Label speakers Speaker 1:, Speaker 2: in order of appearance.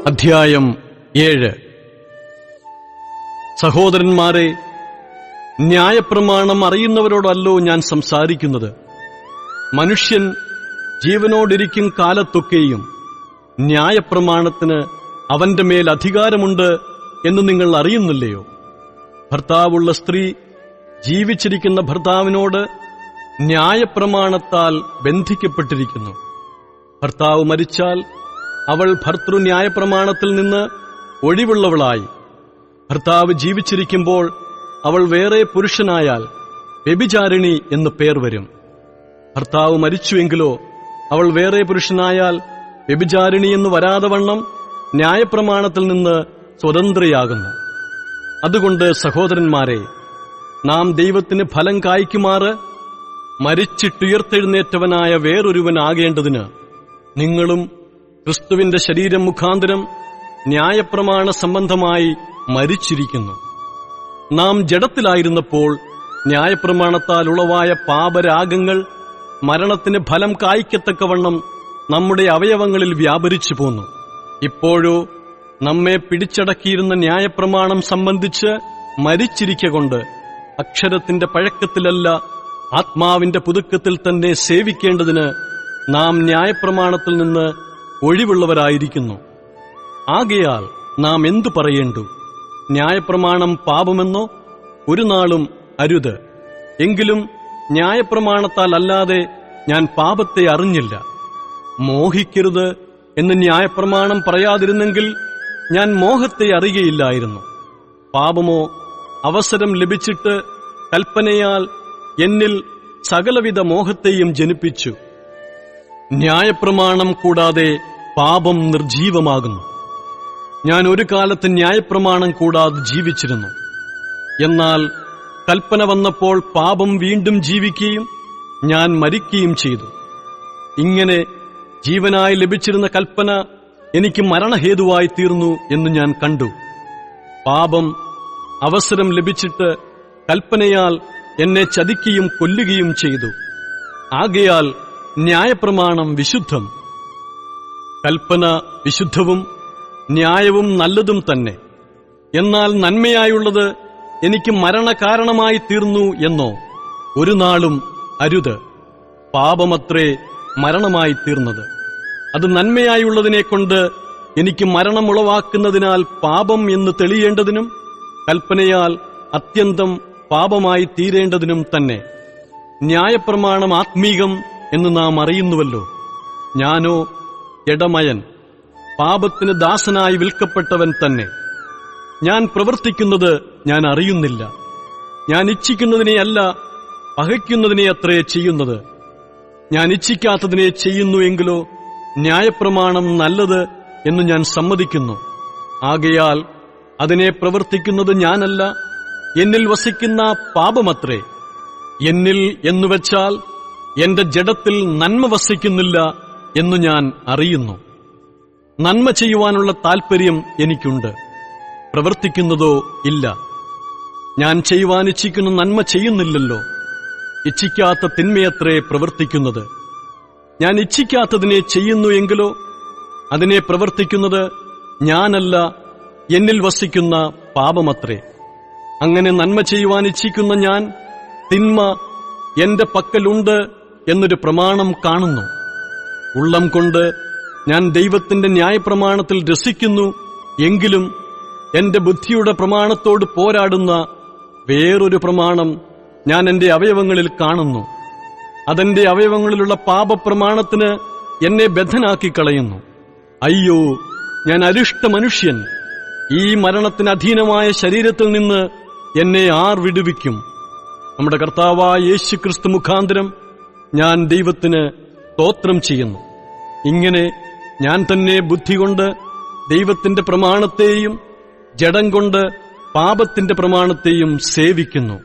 Speaker 1: അധ്യായം 7. സഹോദരന്മാരെ, ന്യായപ്രമാണം അറിയുന്നവരോടല്ലോ ഞാൻ സംസാരിക്കുന്നത്. മനുഷ്യൻ ജീവനോടിരിക്കും കാലത്തൊക്കെയും ന്യായപ്രമാണത്തിന് അവന്റെ മേൽ അധികാരമുണ്ട് എന്ന് നിങ്ങൾ അറിയുന്നില്ലയോ? ഭർത്താവുള്ള സ്ത്രീ ജീവിച്ചിരിക്കുന്ന ഭർത്താവിനോട് ന്യായപ്രമാണത്താൽ ബന്ധിക്കപ്പെട്ടിരിക്കുന്നു. ഭർത്താവ് മരിച്ചാൽ അവൾ ഭർതൃന്യായപ്രമാണത്തിൽ നിന്ന് ഒഴിവുള്ളവളായി. ഭർത്താവ് ജീവിച്ചിരിക്കുമ്പോൾ അവൾ വേറെ പുരുഷനായാൽ വ്യഭിചാരിണി എന്ന് പേർ വരും. ഭർത്താവ് മരിച്ചുവെങ്കിലോ അവൾ വേറെ പുരുഷനായാൽ വ്യഭിചാരിണി എന്ന് വരാതവണ്ണം ന്യായപ്രമാണത്തിൽ നിന്ന് സ്വതന്ത്രയാകുന്നു. അതുകൊണ്ട് സഹോദരന്മാരെ, നാം ദൈവത്തിന് ഫലം കായ്ക്കുമാറ് മരിച്ചിട്ടുയർത്തെഴുന്നേറ്റവനായ വേറൊരുവനാകേണ്ടതിന് നിങ്ങളും ക്രിസ്തുവിന്റെ ശരീരം മുഖാന്തരം ന്യായപ്രമാണ സംബന്ധമായി മരിച്ചിരിക്കുന്നു. നാം ജഡത്തിലായിരുന്നപ്പോൾ ന്യായപ്രമാണത്താൽ ഉളവായ പാപരാഗങ്ങൾ മരണത്തിന് ഫലം കായ്ക്കത്തക്കവണ്ണം നമ്മുടെ അവയവങ്ങളിൽ വ്യാപരിച്ചു പോന്നു. ഇപ്പോഴോ നമ്മെ പിടിച്ചടക്കിയിരുന്ന ന്യായപ്രമാണം സംബന്ധിച്ച് മരിച്ചിരിക്കൊണ്ട് അക്ഷരത്തിന്റെ പഴക്കത്തിലല്ല, ആത്മാവിന്റെ പുതുക്കത്തിൽ തന്നെ സേവിക്കേണ്ടതിന് നാം ന്യായപ്രമാണത്തിൽ നിന്ന് ഒഴിവുള്ളവരായിരിക്കുന്നു. ആകയാൽ നാം എന്തു പറയേണ്ടു? ന്യായപ്രമാണം പാപമെന്നോ? ഒരു നാളും അരുത്. എങ്കിലും ന്യായപ്രമാണത്താൽ അല്ലാതെ ഞാൻ പാപത്തെ അറിഞ്ഞില്ല. മോഹിക്കരുത് എന്ന് ന്യായപ്രമാണം പറയാതിരുന്നെങ്കിൽ ഞാൻ മോഹത്തെ അറിയുകയില്ലായിരുന്നു. പാപമോ അവസരം ലഭിച്ചിട്ട് കൽപ്പനയാൽ എന്നിൽ സകലവിധ മോഹത്തെയും ജനിപ്പിച്ചു. ന്യായപ്രമാണം കൂടാതെ പാപം നിർജീവമാകുന്നു. ഞാൻ ഒരു കാലത്ത് ന്യായപ്രമാണം കൂടാതെ ജീവിച്ചിരുന്നു. എന്നാൽ കൽപ്പന വന്നപ്പോൾ പാപം വീണ്ടും ജീവിക്കുകയും ഞാൻ മരിക്കുകയും ചെയ്തു. ഇങ്ങനെ ജീവനായി ലഭിച്ചിരുന്ന കൽപ്പന എനിക്ക് മരണഹേതുവായി തീർന്നു എന്ന് ഞാൻ കണ്ടു. പാപം അവസരം ലഭിച്ചിട്ട് കൽപ്പനയാൽ എന്നെ ചതിക്കുകയും കൊല്ലുകയും ചെയ്തു. ആകയാൽ ന്യായപ്രമാണം വിശുദ്ധം, കൽപ്പന വിശുദ്ധവും ന്യായവും നല്ലതും തന്നെ. എന്നാൽ നന്മയായുള്ളത് എനിക്ക് മരണകാരണമായി തീർന്നു എന്നോ? ഒരു നാളും അരുത്. പാപമത്രേ മരണമായി തീർന്നത്. അത് നന്മയായുള്ളതിനെക്കൊണ്ട് എനിക്ക് മരണമുളവാക്കുന്നതിനാൽ പാപം എന്ന് തെളിയേണ്ടതിനും കൽപ്പനയാൽ അത്യന്തം പാപമായി തീരേണ്ടതിനും തന്നെ. ന്യായപ്രമാണം ആത്മീകം എന്ന് നാം അറിയുന്നുവല്ലോ. ഞാനോ ജഡമയൻ, പാപത്തിന് ദാസനായി വിൽക്കപ്പെട്ടവൻ തന്നെ. ഞാൻ പ്രവർത്തിക്കുന്നത് ഞാൻ അറിയുന്നില്ല. ഞാൻ ഇച്ഛിക്കുന്നതിനെയല്ല, പകയ്ക്കുന്നതിനെ അത്രേ ചെയ്യുന്നത്. ഞാൻ ഇച്ഛിക്കാത്തതിനെ ചെയ്യുന്നു എങ്കിലോ ന്യായപ്രമാണം നല്ലത് എന്ന് ഞാൻ സമ്മതിക്കുന്നു. ആകയാൽ അതിനെ പ്രവർത്തിക്കുന്നത് ഞാനല്ല, എന്നിൽ വസിക്കുന്ന പാപമത്രേ. എന്നിൽ എന്നുവെച്ചാൽ എന്റെ ജഡത്തിൽ നന്മ വസിക്കുന്നില്ല എന്നു ഞാൻ അറിയുന്നു. നന്മ ചെയ്യുവാനുള്ള താൽപര്യം എനിക്കുണ്ട്, പ്രവർത്തിക്കുന്നതോ ഇല്ല. ഞാൻ ചെയ്യുവാൻ ഇച്ഛിക്കുന്ന നന്മ ചെയ്യുന്നില്ലല്ലോ, ഇച്ഛിക്കാത്ത തിന്മയത്രേ പ്രവർത്തിക്കുന്നത്. ഞാൻ ഇച്ഛിക്കാത്തതിനെ ചെയ്യുന്നു എങ്കിലോ അതിനെ പ്രവർത്തിക്കുന്നത് ഞാനല്ല, എന്നിൽ വസിക്കുന്ന പാപമത്രേ. അങ്ങനെ നന്മ ചെയ്യുവാൻ ഇച്ഛിക്കുന്ന ഞാൻ തിന്മ എന്റെ പക്കലുണ്ട് എന്നൊരു പ്രമാണം കാണുന്നു. ഉള്ളം കൊണ്ട് ഞാൻ ദൈവത്തിന്റെ ന്യായപ്രമാണത്തിൽ രസിക്കുന്നു. എങ്കിലും എന്റെ ബുദ്ധിയുടെ പ്രമാണത്തോട് പോരാടുന്ന വേറൊരു പ്രമാണം ഞാൻ എന്റെ അവയവങ്ങളിൽ കാണുന്നു. അതെന്റെ അവയവങ്ങളിലുള്ള പാപപ്രമാണത്തിന് എന്നെ ബദ്ധനാക്കി കളയുന്നു. അയ്യോ, ഞാൻ അരിഷ്ട മനുഷ്യൻ! ഈ മരണത്തിന് അധീനമായ ശരീരത്തിൽ നിന്ന് എന്നെ ആർ വിടുവിക്കും? നമ്മുടെ കർത്താവായ യേശുക്രിസ്തു മുഖാന്തരം ഞാൻ ദൈവത്തിന് സ്തോത്രം ചെയ്യുന്നു. ഇങ്ങനെ ഞാൻ തന്നെ ബുദ്ധി കൊണ്ട് ദൈവത്തിന്റെ പ്രമാണത്തെയും ജഡം കൊണ്ട് പാപത്തിന്റെ പ്രമാണത്തെയും സേവിക്കുന്നു.